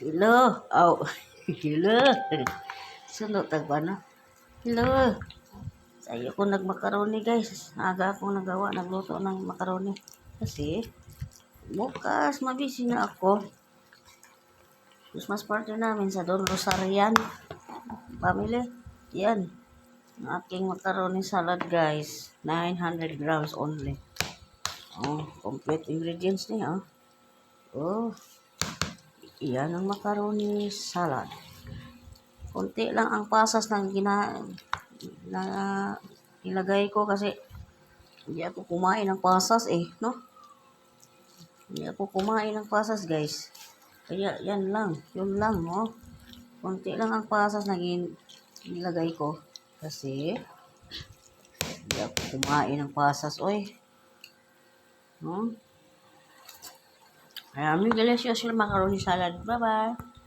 Hello. Oh. Hello. Sunod tagba na. Hello. Sa'yo ko nagmakaroni guys. Aga akong nagawa, nagluto ng makaroni. Kasi, bukas, mabisi na ako. Christmas party namin sa Don Rosarian. Family. Yan. Ang aking macaroni salad guys. 900 grams only. Oh, complete ingredients niya. Oh. Iyan ang macaroni salad. Kunti lang ang pasas na ilagay ko kasi hindi ako kumain ng pasas no? Hindi ako kumain ng pasas guys. Kaya yan lang, yun lang Kunti lang ang pasas na nilagay ko kasi hindi ako kumain ng pasas no? Maraming delicious yung macaroni salad. Bye-bye.